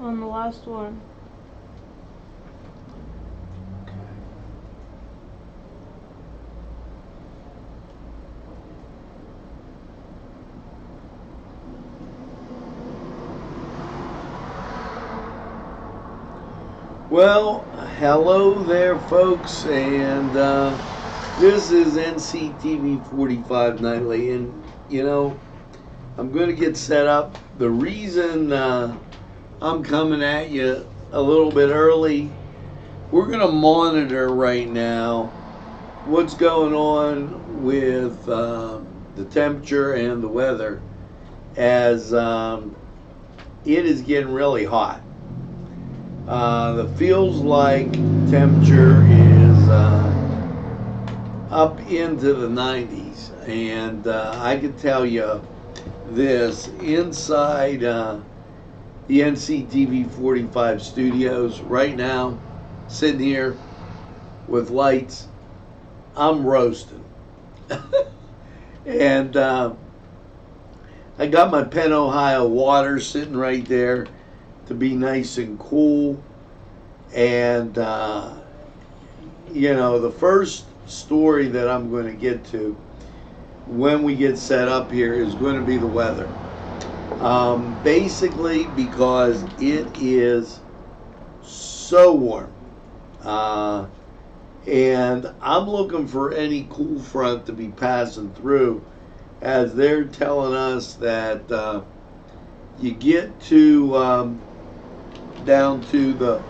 on the last one. Well, hello there, folks, and this is NCTV45 Nightly, and you know, I'm going to get set up. The reason I'm coming at you a little bit early, we're going to monitor right now what's going on with the temperature and the weather as it is getting really hot. The feels like temperature is up into the 90s, and I can tell you this, inside the NCTV45 studios right now, sitting here with lights, I'm roasting. And I got my Penn, Ohio water sitting right there to be nice and cool. And you know, the first story that I'm going to get to when we get set up here is going to be the weather. Basically because it is so warm, and I'm looking for any cool front to be passing through, as they're telling us that you get to down to the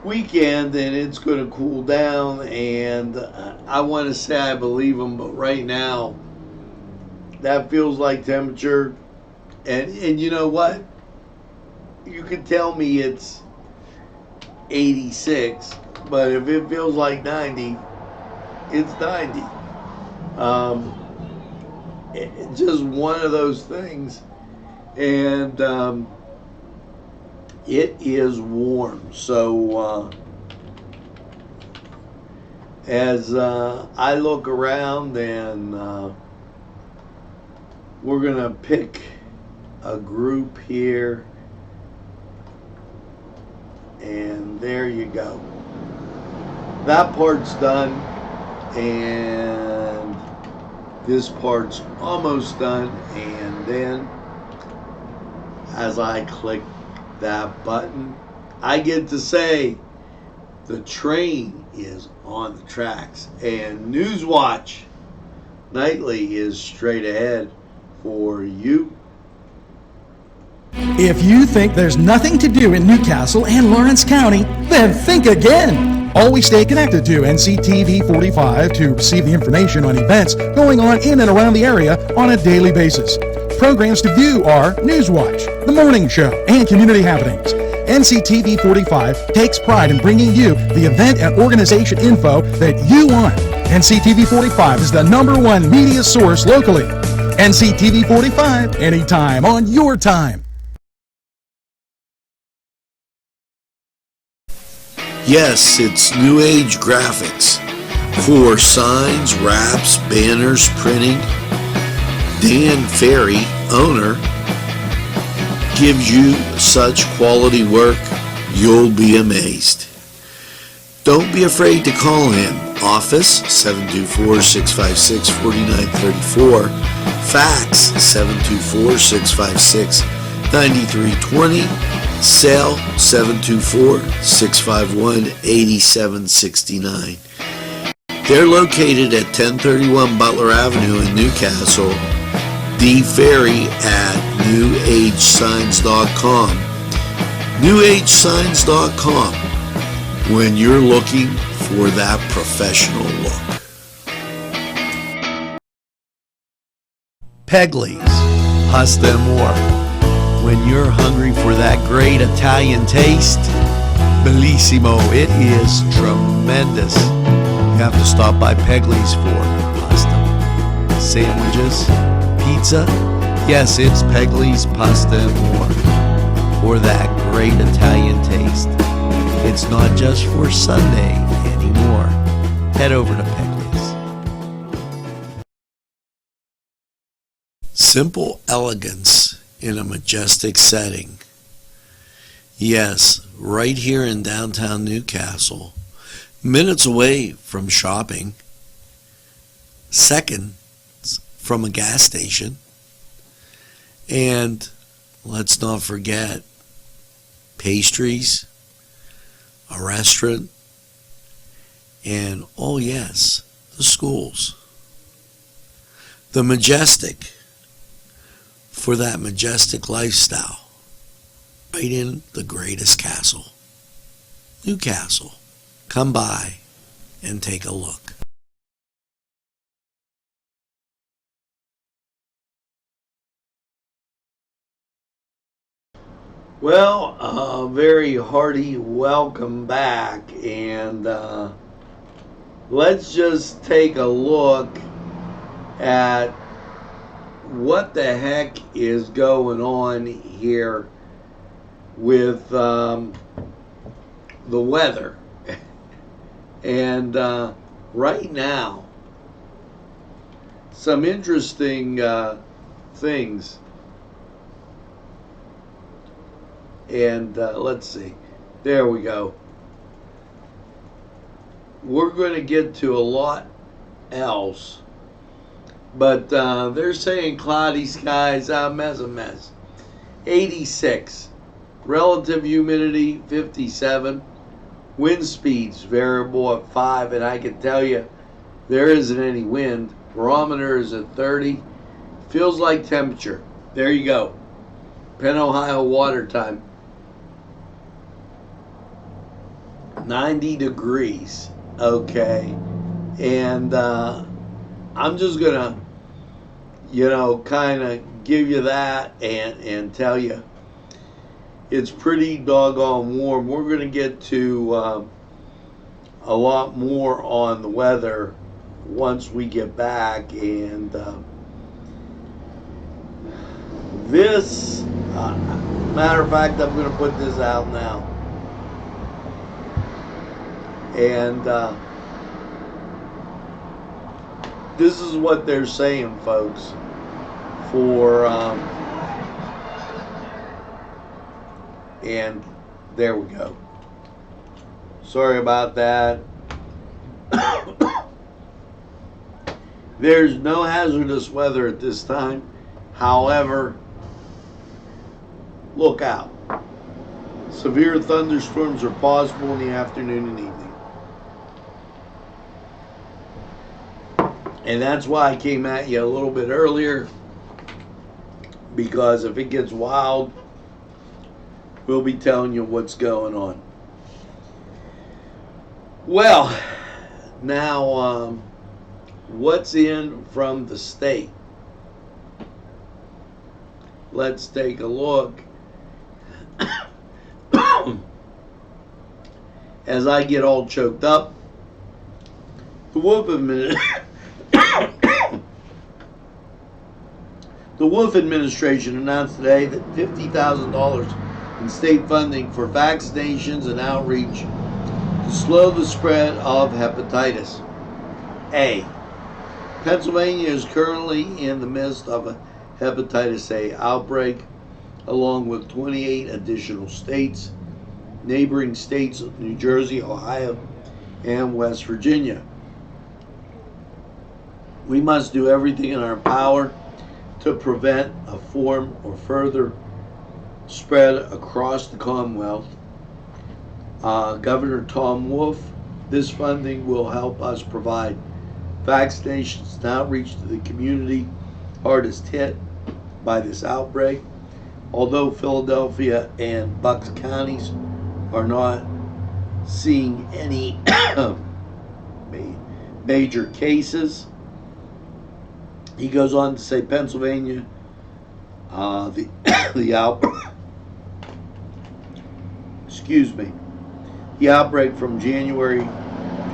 weekend and it's going to cool down, and I want to say I believe them, but right now that feels like temperature, and you know what, you can tell me it's 86, but if it feels like 90, it's 90. It's just one of those things, and it is warm. So as I look around, and we're gonna pick a group here, and there you go. That part's done, and this part's almost done, and then as I click that button, I get to say the train is on the tracks, and Newswatch Nightly is straight ahead for you. If you think there's nothing to do in Newcastle and Lawrence County, then think again. Always stay connected to NCTV45 to receive the information on events going on in and around the area on a daily basis. Programs to view are Newswatch, The Morning Show, and Community Happenings. NCTV45 takes pride in bringing you the event and organization info that you want. NCTV45 is the #1 media source locally. NCTV45, anytime on your time. Yes, it's New Age graphics for signs, wraps, banners, printing. Dan Ferry, owner, gives you such quality work, you'll be amazed. Don't be afraid to call him. Office 724-656-4934. Fax 724-656-9320. Cell 724-651-8769. They're located at 1031 Butler Avenue in Newcastle. D. Ferry at newagesigns.com. newagesigns.com when you're looking for that professional look. Pegley's Pasta and More. When you're hungry for that great Italian taste, bellissimo, it is tremendous. You have to stop by Pegley's for pasta, sandwiches, pizza. Yes, it's Pegley's Pasta and More for that great Italian taste. It's not just for Sunday anymore. Head over to Pegley's. Simple elegance in a majestic setting. Yes, right here in downtown Newcastle, minutes away from shopping, seconds from a gas station, and let's not forget pastries, a restaurant, and oh yes, the schools. The majestic for that majestic lifestyle. Right in the greatest castle, Newcastle. Come by and take a look. Well, very hearty welcome back, and let's just take a look at what the heck is going on here with the weather. And right now, some interesting things. And let's see. There we go. We're going to get to a lot else. But they're saying cloudy skies, a mess. 86. Relative humidity, 57. Wind speeds variable at 5. And I can tell you, there isn't any wind. Barometer is at 30. Feels like temperature. There you go. Penn, Ohio water time. 90 degrees. Okay. And I'm just going to, kind of give you that and tell you it's pretty doggone warm. We're going to get to a lot more on the weather once we get back. And this, matter of fact, I'm going to put this out now. And this is what they're saying, folks, for and there we go. Sorry about that. There's no hazardous weather at this time. However, look out. Severe thunderstorms are possible in the afternoon and evening. And that's why I came at you a little bit earlier, because if it gets wild, we'll be telling you what's going on. Well, now, what's in from the state? Let's take a look. As I get all choked up, the Wolf administration announced today that $50,000 in state funding for vaccinations and outreach to slow the spread of hepatitis A. Pennsylvania is currently in the midst of a hepatitis A outbreak, along with 28 additional states, neighboring states of New Jersey, Ohio, and West Virginia. We must do everything in our power to prevent a form or further spread across the Commonwealth. Governor Tom Wolf, this funding will help us provide vaccinations and outreach to the community hardest hit by this outbreak. Although Philadelphia and Bucks counties are not seeing any major cases, he goes on to say Pennsylvania, the outbreak from January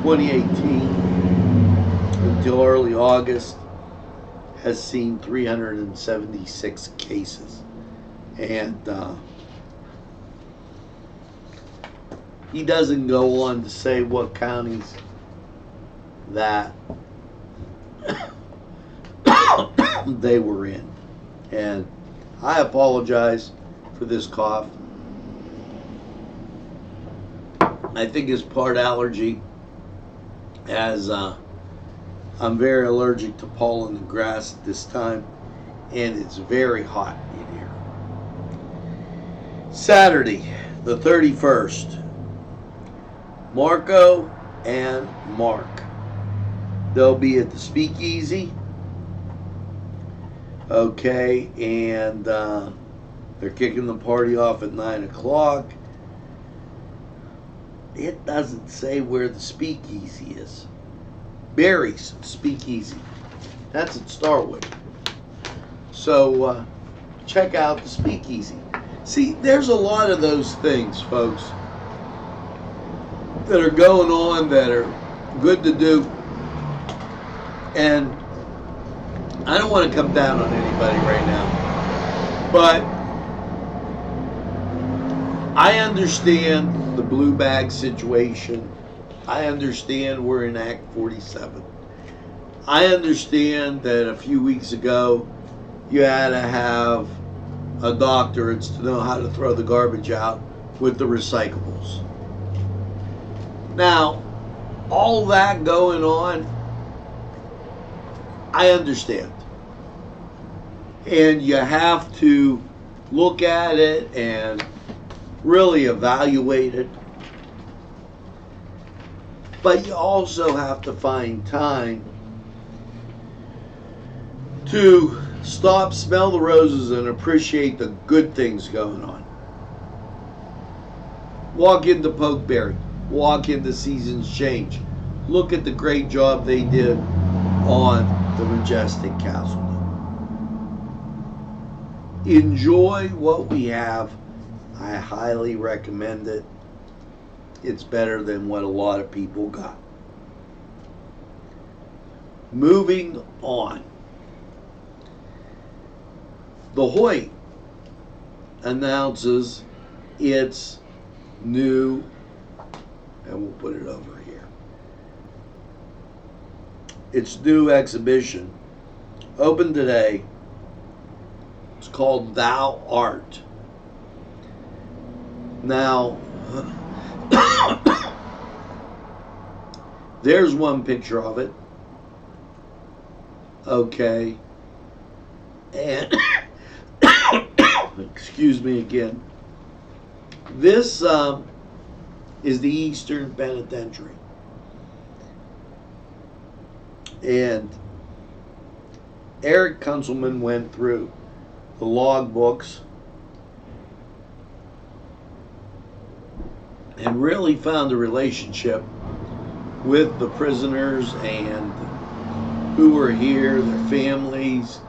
2018 until early August has seen 376 cases. And he doesn't go on to say what counties that they were in. And I apologize for this cough. I think it's part allergy, as I'm very allergic to pollen and grass at this time, and it's very hot in here. Saturday, the 31st, Marco and Mark. They'll be at the Speakeasy. Okay, and they're kicking the party off at 9 o'clock. It doesn't say where the Speakeasy is. Barry's Speakeasy. That's at Starwood. So check out the Speakeasy. See, there's a lot of those things, folks, that are going on that are good to do. And I don't want to come down on anybody right now, but I understand the blue bag situation. I understand we're in Act 47. I understand that a few weeks ago you had to have a doctorate to know how to throw the garbage out with the recyclables. Now, all that going on, I understand. And you have to look at it and really evaluate it. But you also have to find time to stop, smell the roses, and appreciate the good things going on. Walk into Pokeberry. Walk into Seasons Change. Look at the great job they did on the Majestic Castle. Enjoy what we have. I highly recommend it. It's better than what a lot of people got. Moving on. The Hoyt announces its new, and we'll put it over here, its new exhibition, opened today. It's called Thou Art. Now, there's one picture of it. Okay. And excuse me again. This is the Eastern Penitentiary. And Eric Kunzelman went through the log books and really found a relationship with the prisoners and who were here, their families,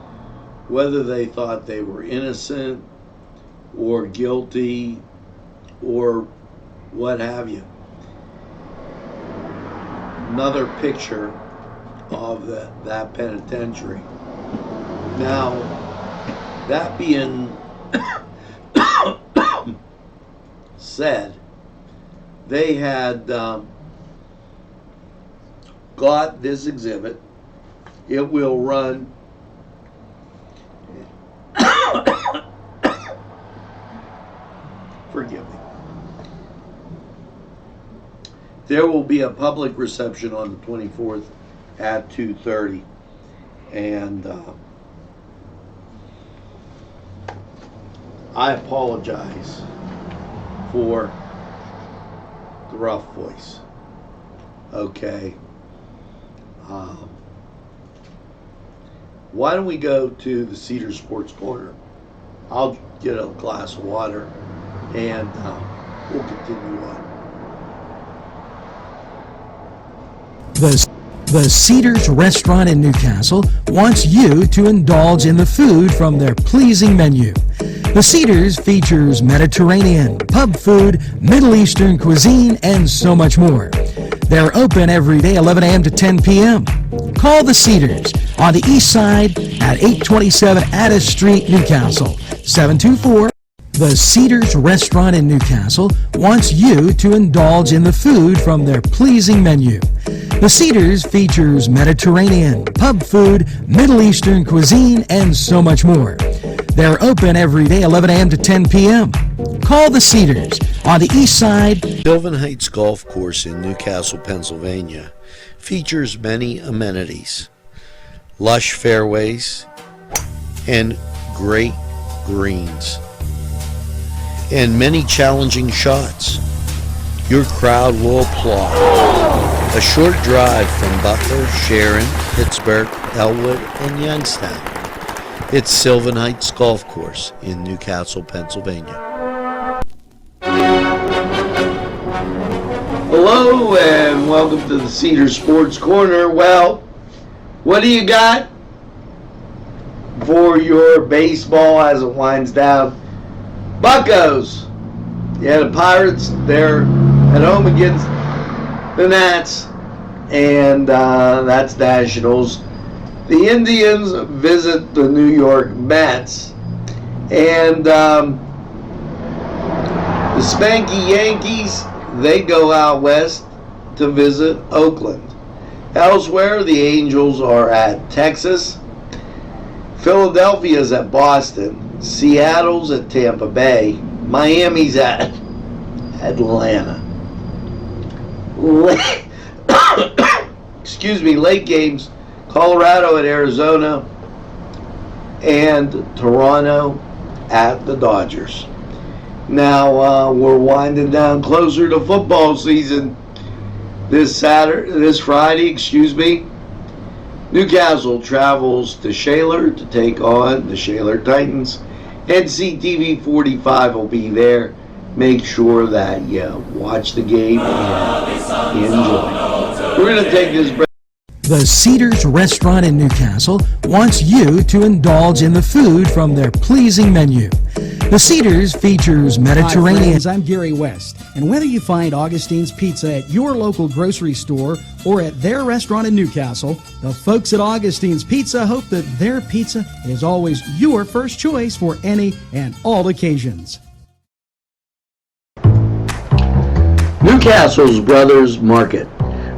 whether they thought they were innocent or guilty or what have you. Another picture of that penitentiary. Now, that being said, they had got this exhibit. It will run forgive me. There will be a public reception on the 24th at 2:30, and I apologize for the rough voice. Okay. Why don't we go to the Cedar Sports Corner? I'll get a glass of water and we'll continue on. The Cedars Restaurant in Newcastle wants you to indulge in the food from their pleasing menu. The Cedars features Mediterranean, pub food, Middle Eastern cuisine, and so much more. They're open every day, 11 a.m. to 10 p.m. Call the Cedars on the east side at 827 Addis Street, Newcastle, 724. The Cedars Restaurant in Newcastle wants you to indulge in the food from their pleasing menu. The Cedars features Mediterranean, pub food, Middle Eastern cuisine, and so much more. They're open every day, 11 a.m. to 10 p.m. Call the Cedars on the east side. Sylvan Heights Golf Course in Newcastle, Pennsylvania features many amenities, lush fairways, and great greens, and many challenging shots. Your crowd will applaud. A short drive from Butler, Sharon, Pittsburgh, Elwood, and Youngstown. It's Sylvan Heights Golf Course in Newcastle, Pennsylvania. Hello and welcome to the Cedar Sports Corner. Well, what do you got for your baseball as it winds down? Buccos. Yeah, the Pirates, they're at home against the Nats, and that's Nationals. The Indians visit the New York Mets, and the Spanky Yankees, they go out west to visit Oakland. Elsewhere, the Angels are at Texas. Philadelphia's at Boston. Seattle's at Tampa Bay. Miami's at Atlanta. Late games, Colorado at Arizona, and Toronto at the Dodgers. Now we're winding down closer to football season. This Friday, Newcastle travels to Shaler to take on the Shaler Titans. NCTV45 will be there. Make sure that you watch the game and enjoy. We're going to take this break. The Cedars Restaurant in Newcastle wants you to indulge in the food from their pleasing menu. The Cedars features Mediterranean. Hi friends, I'm Gary West, and whether you find Augustine's Pizza at your local grocery store or at their restaurant in Newcastle, the folks at Augustine's Pizza hope that their pizza is always your first choice for any and all occasions. Newcastle's Brothers Market,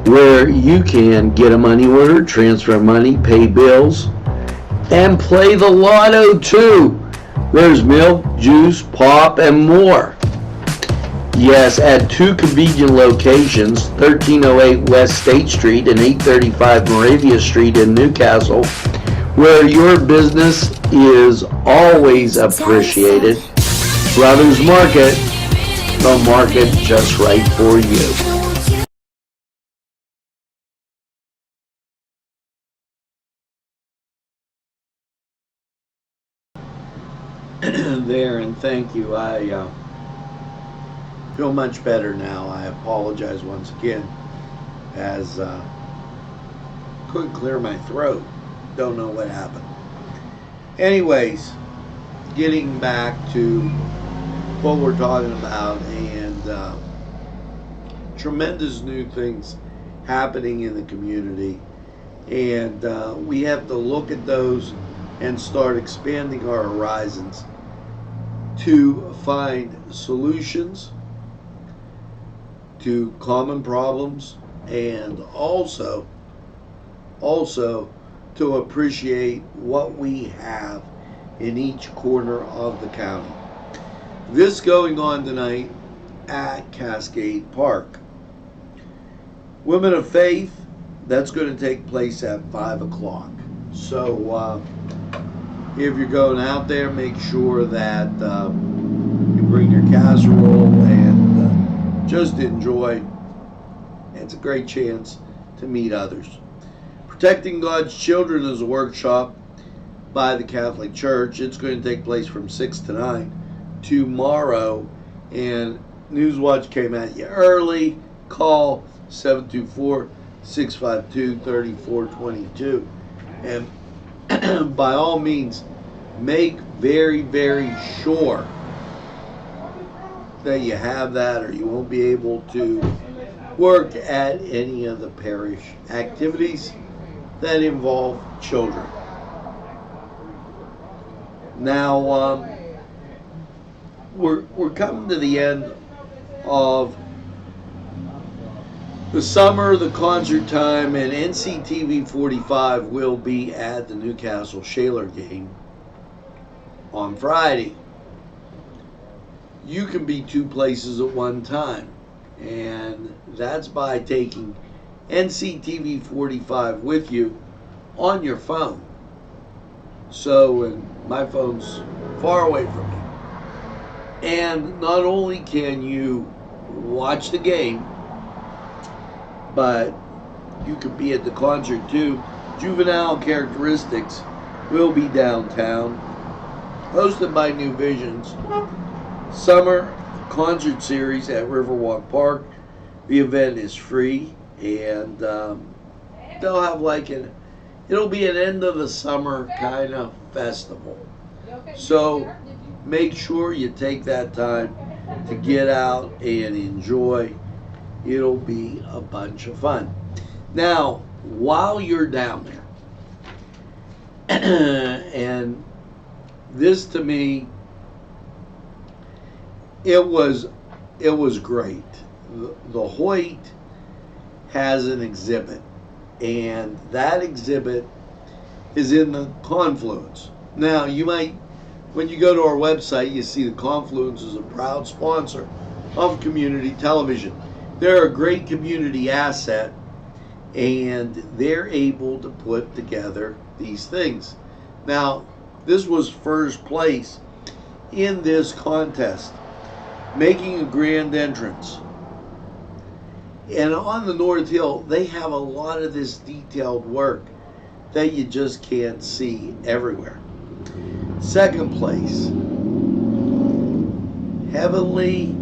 where you can get a money order, transfer money, pay bills, and play the lotto too. There's milk, juice, pop, and more. Yes, at two convenient locations, 1308 West State Street and 835 Moravia Street in Newcastle, where your business is always appreciated. Brothers Market, the market just right for you. There, and thank you. I feel much better now. I apologize once again, as couldn't clear my throat. Don't know what happened. Anyways, getting back to what we're talking about, and tremendous new things happening in the community, and we have to look at those and start expanding our horizons to find solutions to common problems, and also to appreciate what we have in each corner of the county. This going on tonight at Cascade Park. Women of Faith, that's going to take place at 5 o'clock. So if you're going out there, make sure that you bring your casserole and just enjoy. It's a great chance to meet others. Protecting God's Children is a workshop by the Catholic Church. It's going to take place from 6 to 9 tomorrow, and Newswatch came at you early. Call 724-652-3422, and by all means, make very, very sure that you have that, or you won't be able to work at any of the parish activities that involve children. Now, we're coming to the end of the summer, the concert time, and NCTV45 will be at the Newcastle Shaler game. on Friday. You can be two places at one time, and that's by taking NCTV45 with you on your phone. So, and my phone's far away from me. And not only can you watch the game, but you could be at the concert too. Juvenile Characteristics will be downtown, hosted by New Visions. Summer concert series at Riverwalk Park. The event is free, and they'll have it'll be an end of the summer kind of festival. So make sure you take that time to get out and enjoy. It'll be a bunch of fun. Now, while you're down there, and this to me, it was great. The Hoyt has an exhibit, and that exhibit is in the Confluence. Now, you might, when you go to our website, you see the Confluence is a proud sponsor of community television. They're a great community asset, and they're able to put together these things. Now, this was first place in this contest, making a grand entrance. And on the North Hill, they have a lot of this detailed work that you just can't see everywhere. Second place, Heavenly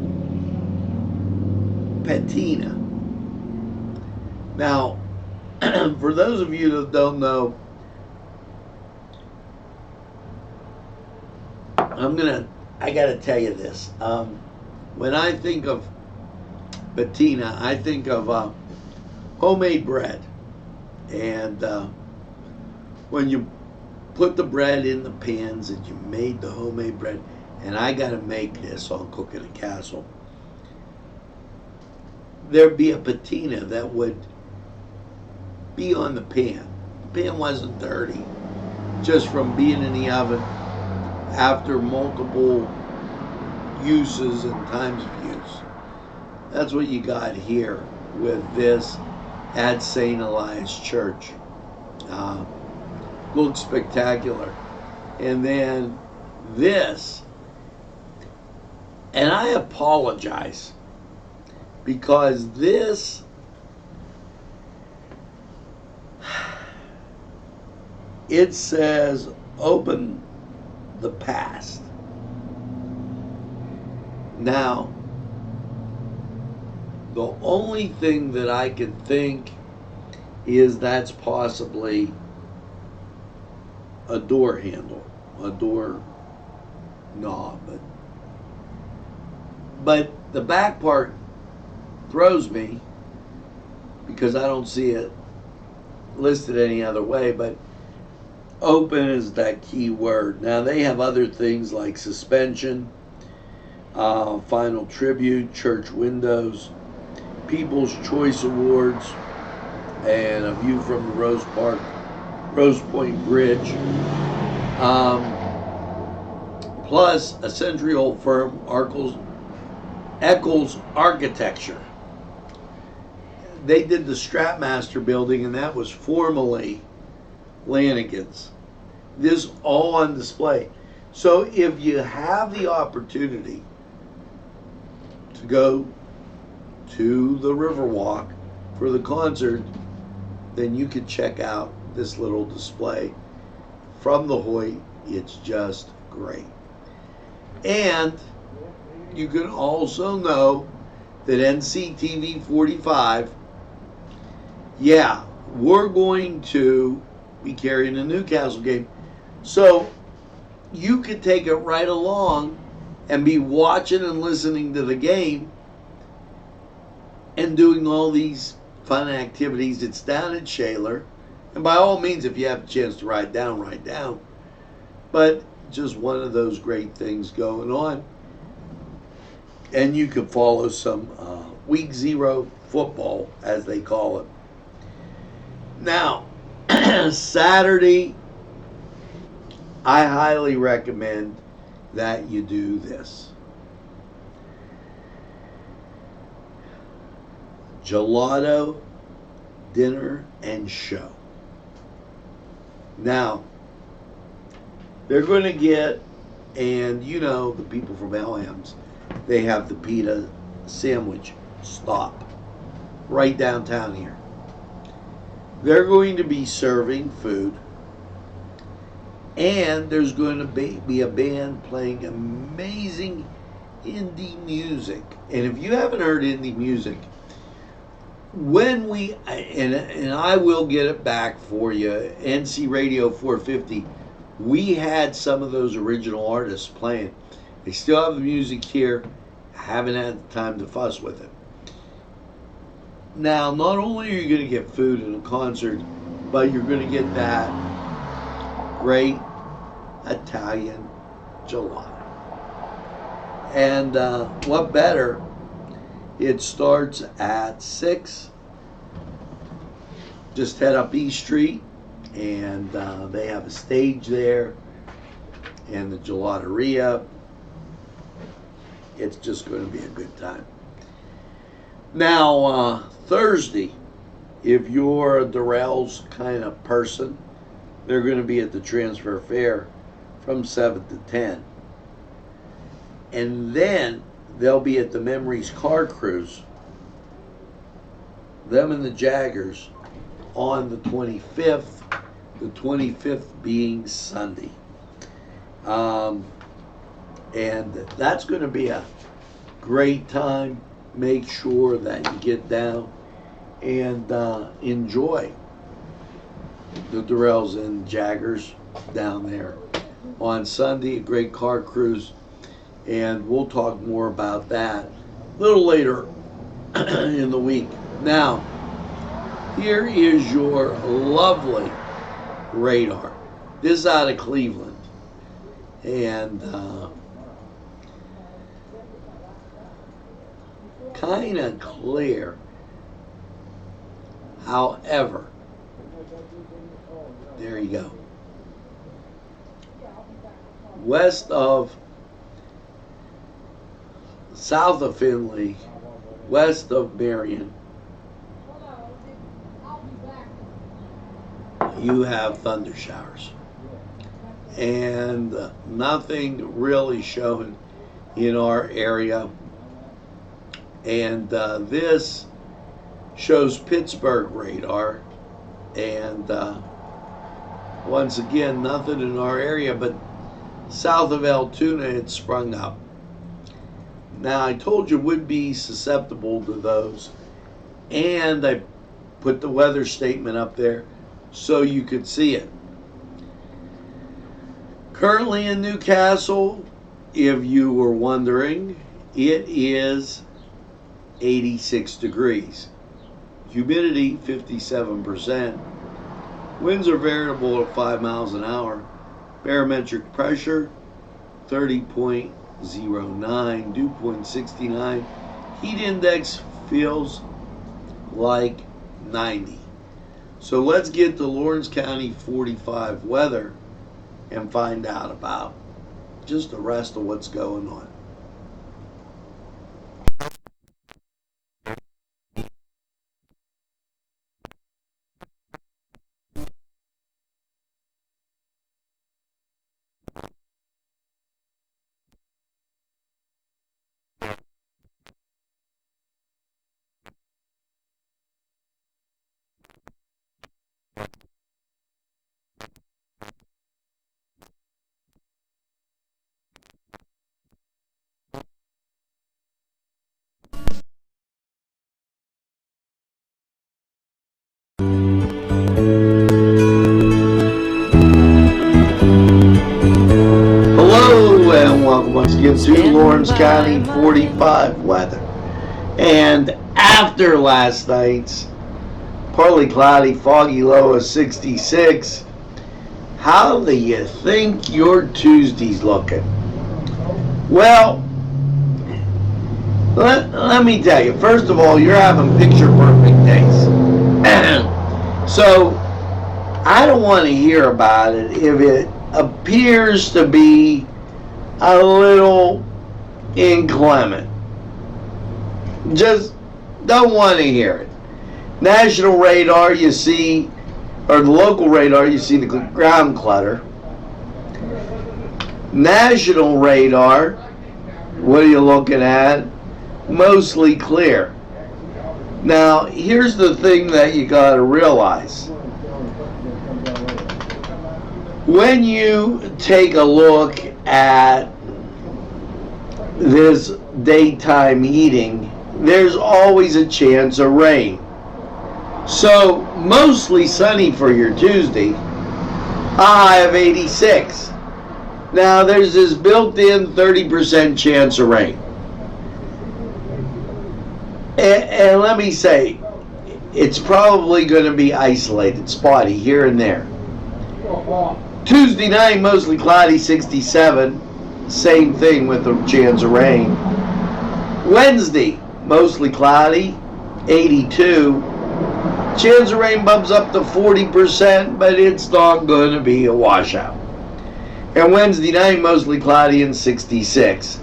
Patina. Now, for those of you that don't know, I gotta tell you this. When I think of patina, I think of homemade bread. And when you put the bread in the pans and you made the homemade bread, and I gotta make this on Cooking a Castle, there'd be a patina that would be on the pan. The pan wasn't dirty, just from being in the oven after multiple uses and times of use. That's what you got here with this at St. Elias Church. Looks spectacular. And then this, and I apologize because this it says open the past. Now, the only thing that I can think is that's possibly a door handle, a door knob. But the back part throws me because I don't see it listed any other way, but open is that key word. Now they have other things like suspension, final tribute, church windows, People's Choice Awards, and a view from the Rose Point Bridge. Plus a century-old firm, Eccles Architecture. They did the Stratmaster building, and that was formerly Lanigan's. This all on display. So if you have the opportunity to go to the Riverwalk for the concert, then you can check out this little display from the Hoyt. It's just great. And you can also know that NCTV45, yeah, we're going to be carrying a Newcastle game. So you could take it right along and be watching and listening to the game and doing all these fun activities. It's down at Shaler. And by all means, if you have a chance to ride down, ride down. But just one of those great things going on. And you can follow some Week 0 football, as they call it. Now, Saturday, I highly recommend that you do this. Gelato, dinner, and show. Now, they're going to get, and you know, the people from LM's, they have the pita sandwich stop right downtown here. They're going to be serving food, and there's going to be a band playing amazing indie music. And if you haven't heard indie music, when we, and I will get it back for you, NC Radio 450, we had some of those original artists playing. They still have the music here. I haven't had the time to fuss with it. Now, not only are you going to get food in a concert, but you're going to get that great Italian gelato. And what better? It starts at 6. Just head up East Street, and they have a stage there, and the gelateria. It's just going to be a good time. Now, Thursday, if you're a Durrell's kind of person, they're going to be at the Transfer Fair from 7 to 10. And then they'll be at the Memories Car Cruise, them and the Jaggers, on the 25th, the 25th being Sunday. And that's going to be a great time. Make sure that you get down and enjoy the Durrells and Jaggers down there on Sunday. A great car cruise, and we'll talk more about that a little later in the week. Now, here is your lovely radar. This is out of Cleveland, and kind of clear. However, there you go. South of Findlay, west of Marion, you have thunder showers. And nothing really showing in our area. And this shows Pittsburgh radar, and once again, nothing in our area, but south of Altoona it sprung up. Now, I told you would be susceptible to those, and I put the weather statement up there so you could see it. Currently in Newcastle, if you were wondering, it is 86 degrees. Humidity 57%. Winds are variable at 5 miles an hour. Barometric pressure 30.09. Dew point 69. Heat index feels like 90. So let's get to Lawrence County 45 weather and find out about just the rest of what's going on. Once again to Lawrence County 45 weather. And after last night's partly cloudy, foggy low of 66, how do you think your Tuesday's looking? Well, let me tell you, first of all, you're having picture perfect days. So I don't want to hear about it if it appears to be a little inclement. Just don't want to hear it. National radar, you see, or the local radar, you see the ground clutter. National radar, what are you looking at? Mostly clear. Now, here's the thing that you got to realize. When you take a look at this daytime heating, there's always a chance of rain. So, mostly sunny for your Tuesday, a high of 86. Now, there's this built-in 30% chance of rain. And let me say, it's probably going to be isolated, spotty here and there. Tuesday night, mostly cloudy, 67. Same thing with the chance of rain. Wednesday, mostly cloudy, 82. Chance of rain bumps up to 40%, but it's not going to be a washout. And Wednesday night, mostly cloudy and 66.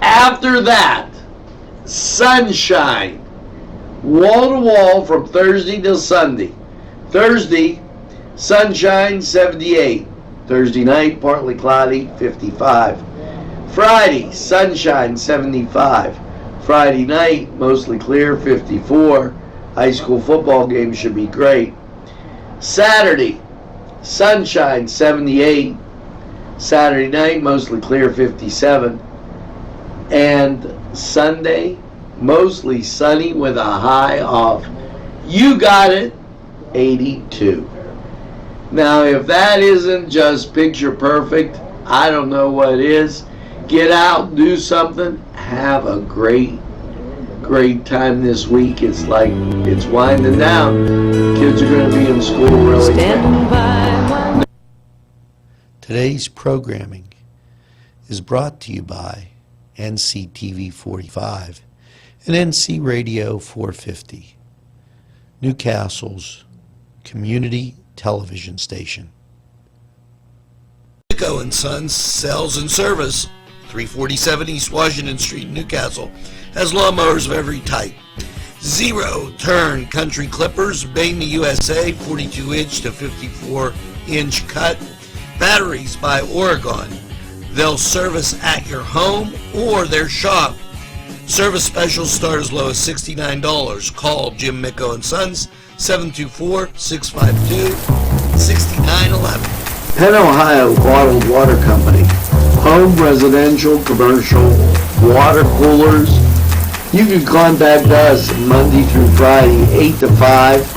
After that, sunshine, wall to wall from Thursday till Sunday. Thursday, sunshine, 78. Thursday night, partly cloudy, 55. Friday, sunshine, 75. Friday night, mostly clear, 54. High school football game should be great. Saturday, sunshine, 78. Saturday night, mostly clear, 57. And Sunday, mostly sunny with a high of, you got it, 82. Now, if that isn't just picture perfect, I don't know what is. Get out, do something, have a great time this week. It's like, it's winding down. Kids are going to be in school really quick. Today's programming is brought to you by NCTV45 and NC Radio 450, Newcastle's community television station. Nico & Sons Sales and Service, 347 East Washington Street, Newcastle, has lawnmowers of every type. Zero-turn country clippers, made in the USA, 42-inch to 54-inch cut. Batteries by Oregon. They'll service at your home or their shop. Service specials start as low as $69. Call Jim Micco & Sons, 724-652-6911. Penn Ohio Bottled Water Company. Home, residential, commercial, water coolers. You can contact us Monday through Friday, 8 to 5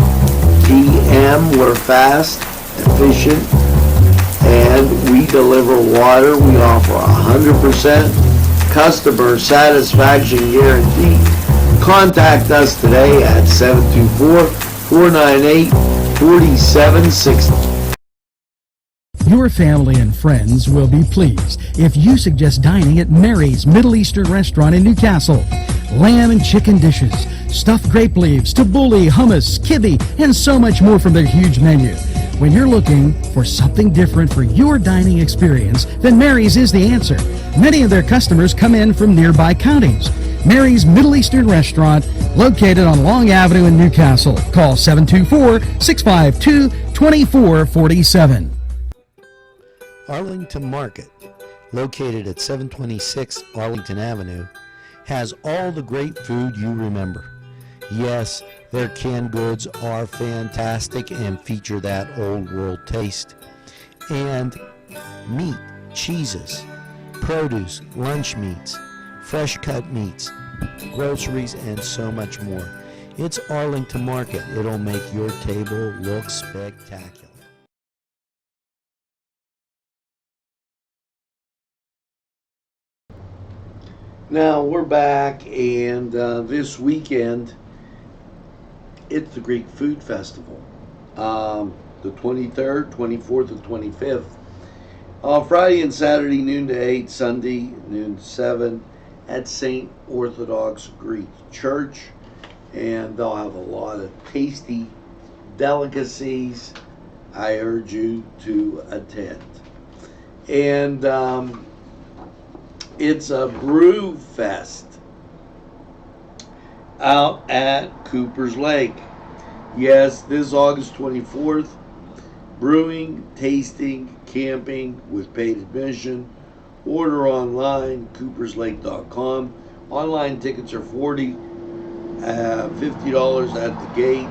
p.m. We're fast, efficient, and we deliver water. We offer 100% customer satisfaction guarantee. Contact us today at 724-498-4760. Your family and friends will be pleased if you suggest dining at Mary's Middle Eastern Restaurant in Newcastle. Lamb and chicken dishes, stuffed grape leaves, tabbouleh, hummus, kibbe, and so much more from their huge menu. When you're looking for something different for your dining experience, then Mary's is the answer. Many of their customers come in from nearby counties. Mary's Middle Eastern Restaurant, located on Long Avenue in Newcastle. Call 724-652-2447. Arlington Market, located at 726 Arlington Avenue, has all the great food you remember. Yes, their canned goods are fantastic and feature that old world taste. And meat, cheeses, produce, lunch meats, fresh cut meats, groceries, and so much more. It's Arlington Market. It'll make your table look spectacular. Now we're back, and this weekend it's the Greek Food Festival, the 23rd, 24th, and 25th. Friday and Saturday, noon to 8, Sunday, noon to 7, at St. Orthodox Greek Church, and they'll have a lot of tasty delicacies. I urge you to attend. And it's a brew fest out at Cooper's Lake. Yes, this August 24th. Brewing, tasting, camping with paid admission. Order online, cooperslake.com. Online tickets are $50 at the gate.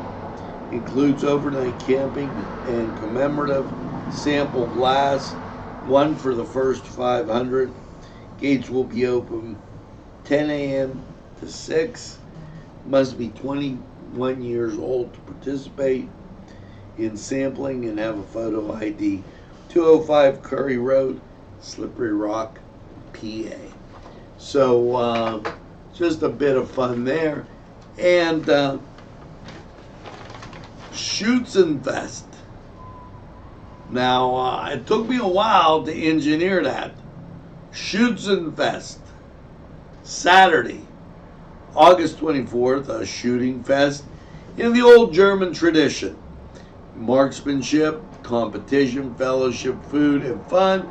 Includes overnight camping and commemorative sample glass, one for the first 500. Gates will be open 10 a.m. to 6. Must be 21 years old to participate in sampling and have a photo ID. 205 Curry Road, Slippery Rock, PA. So just a bit of fun there. And Schützenfest. Now, it took me a while to engineer that. Schützenfest. Saturday, August 24th, a shooting fest in the old German tradition. Marksmanship, competition, fellowship, food, and fun.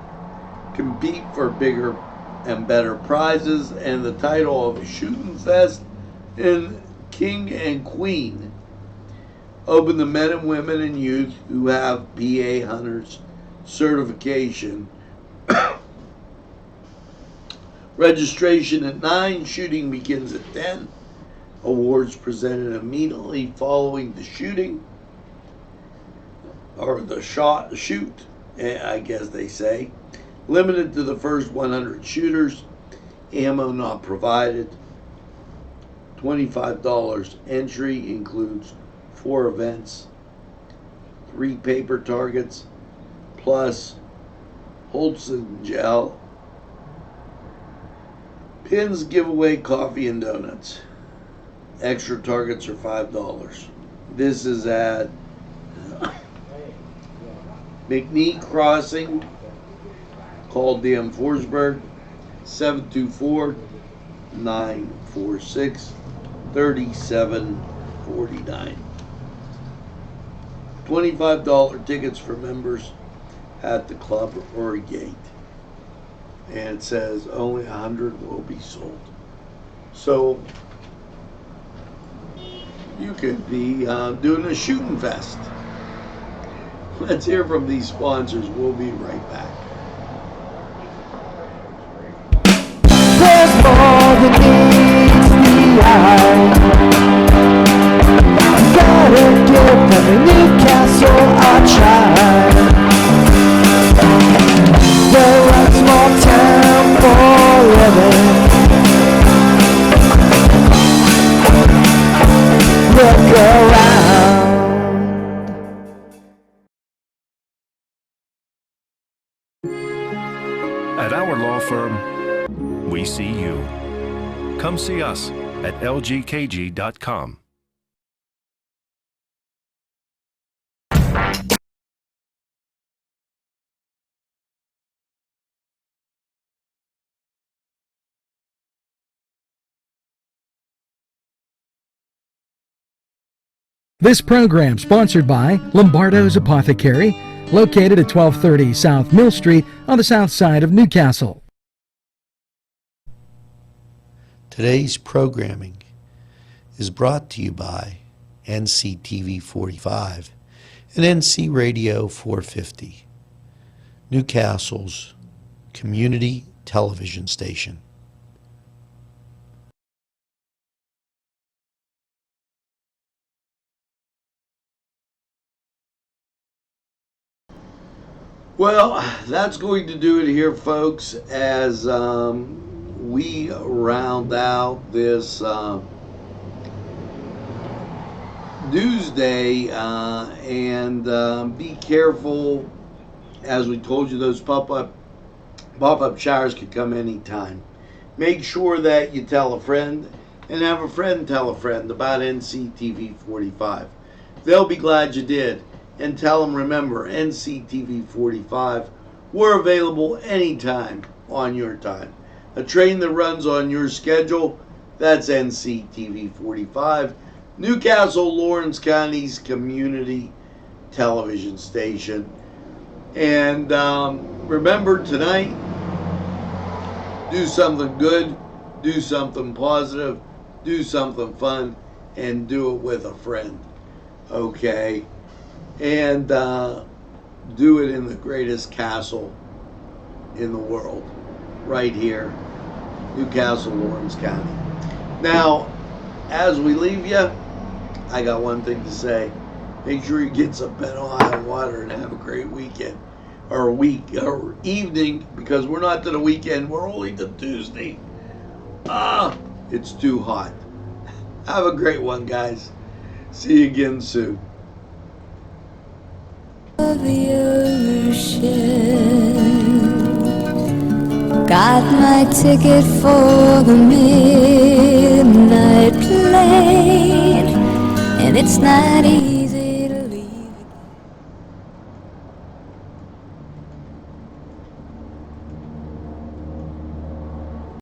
Compete for bigger and better prizes, and the title of Schützenfest in King and Queen. Open to men and women and youth who have PA Hunters certification. Registration at 9, shooting begins at 10. Awards presented immediately following the shooting, or the shoot, I guess they say. Limited to the first 100 shooters. Ammo not provided. $25 entry, includes 4 events, 3 paper targets, plus Holzen gel. Pins, giveaway, coffee, and donuts. Extra targets are $5. This is at McNee Crossing, called DM Forsberg, 724-946-3749. $25 tickets for members at the club or gate. And it says only 100 will be sold. So you could be doing a shooting fest. Let's hear from these sponsors. We'll be right back. There's more than meets the eye. Gotta give them a Newcastle a try. They're a small town for living. Look around. At our law firm, we see you. Come see us at lgkg.com. This program sponsored by Lombardo's Apothecary, located at 1230 South Mill Street on the south side of Newcastle. Today's programming is brought to you by NCTV45 and NC Radio 450, Newcastle's community television station. Well, that's going to do it here, folks, as we round out this news day, and be careful. As we told you, those pop-up showers could come anytime. Make sure that you tell a friend, and have a friend tell a friend about NCTV45. They'll be glad you did. And tell them, remember, NCTV45, we're available anytime on your time. A train that runs on your schedule, that's NCTV45, Newcastle, Lawrence County's community television station. And remember tonight, do something good, do something positive, do something fun, and do it with a friend. Okay? And do it in the greatest castle in the world, right here, Newcastle, Lawrence County. Now, as we leave you, I got one thing to say. Make sure you get some Benno High water and have a great weekend, or week, or evening, because we're not to the weekend, we're only to Tuesday. It's too hot. Have a great one, guys. See you again soon. Of the ocean, got my ticket for the midnight plane, and it's not easy.